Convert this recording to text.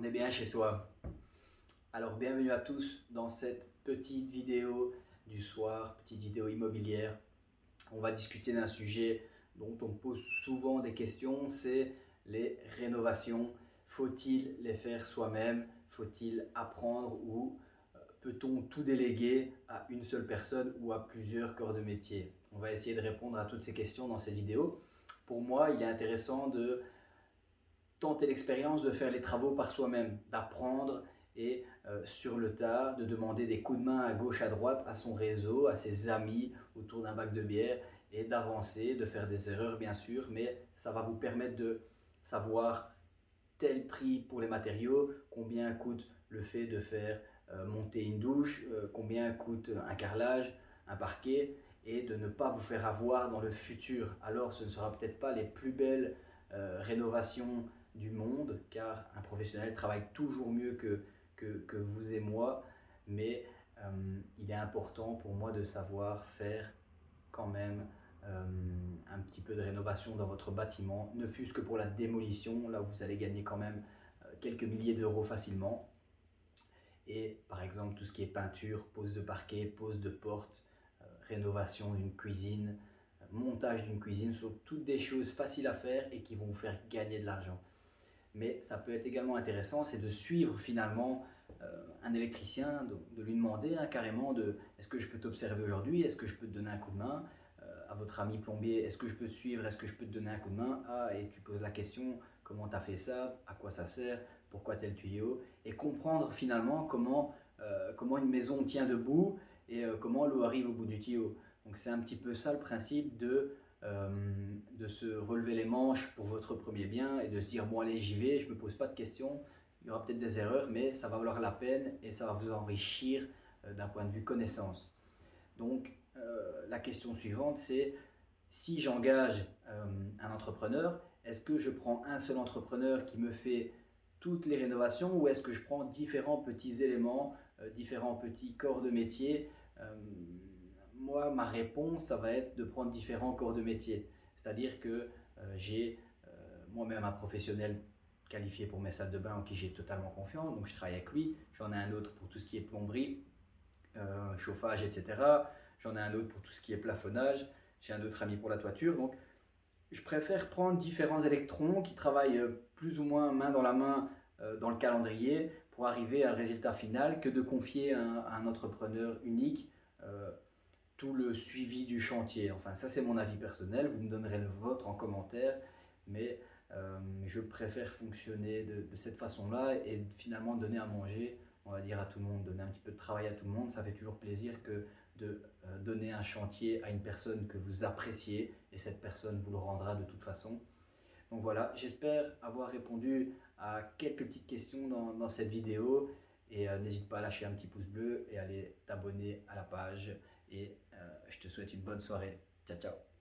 est bien chez soi. Alors bienvenue à tous dans cette petite vidéo du soir, petite vidéo immobilière. On va discuter d'un sujet dont on pose souvent des questions, c'est les rénovations. Faut-il les faire soi-même? Faut-il apprendre ou peut-on tout déléguer à une seule personne ou à plusieurs corps de métier? On va essayer de répondre à toutes ces questions dans cette vidéo. Pour moi, il est intéressant de tenter l'expérience de faire les travaux par soi-même, d'apprendre et sur le tas, de demander des coups de main à gauche, à droite, à son réseau, à ses amis autour d'un bac de bière et d'avancer, de faire des erreurs bien sûr, mais ça va vous permettre de savoir tel prix pour les matériaux, combien coûte le fait de faire monter une douche, combien coûte un carrelage, un parquet, et de ne pas vous faire avoir dans le futur. Alors ce ne sera peut-être pas les plus belles rénovations du monde, car un professionnel travaille toujours mieux que vous et moi, mais il est important pour moi de savoir faire quand même un petit peu de rénovation dans votre bâtiment, ne fût-ce que pour la démolition, là où vous allez gagner quand même quelques milliers d'euros facilement. Et par exemple, tout ce qui est peinture, pose de parquet, pose de porte, rénovation d'une cuisine, montage d'une cuisine, sont toutes des choses faciles à faire et qui vont vous faire gagner de l'argent. Mais ça peut être également intéressant, c'est de suivre finalement un électricien, de lui demander carrément de est-ce que je peux t'observer aujourd'hui, est-ce que je peux te donner un coup de main, à votre ami plombier, est-ce que je peux te suivre, est-ce que je peux te donner un coup de main, et tu poses la question, comment tu as fait ça, à quoi ça sert, pourquoi tel tuyau, et comprendre finalement comment une maison tient debout et comment l'eau arrive au bout du tuyau. Donc c'est un petit peu ça le principe de se relever les manches pour votre premier bien et de se dire bon allez j'y vais, je ne me pose pas de questions, il y aura peut-être des erreurs mais ça va valoir la peine et ça va vous enrichir d'un point de vue connaissance. Donc la question suivante c'est si j'engage un entrepreneur, est-ce que je prends un seul entrepreneur qui me fait toutes les rénovations ou est-ce que je prends différents petits éléments, différents petits corps de métier moi, ma réponse, ça va être de prendre différents corps de métier. C'est-à-dire que j'ai moi-même un professionnel qualifié pour mes salles de bain en qui j'ai totalement confiance, donc je travaille avec lui. J'en ai un autre pour tout ce qui est plomberie, chauffage, etc. J'en ai un autre pour tout ce qui est plafonnage. J'ai un autre ami pour la toiture. Donc, je préfère prendre différents électrons qui travaillent plus ou moins main dans la main dans le calendrier pour arriver à un résultat final que de confier à un entrepreneur unique tout le suivi du chantier. Enfin, ça c'est mon avis personnel, vous me donnerez le vôtre en commentaire, mais je préfère fonctionner de cette façon-là et finalement donner à manger, on va dire à tout le monde, donner un petit peu de travail à tout le monde. Ça fait toujours plaisir que de donner un chantier à une personne que vous appréciez et cette personne vous le rendra de toute façon. Donc voilà, j'espère avoir répondu à quelques petites questions dans cette vidéo et n'hésite pas à lâcher un petit pouce bleu et aller t'abonner à la page et je te souhaite une bonne soirée. Ciao ciao.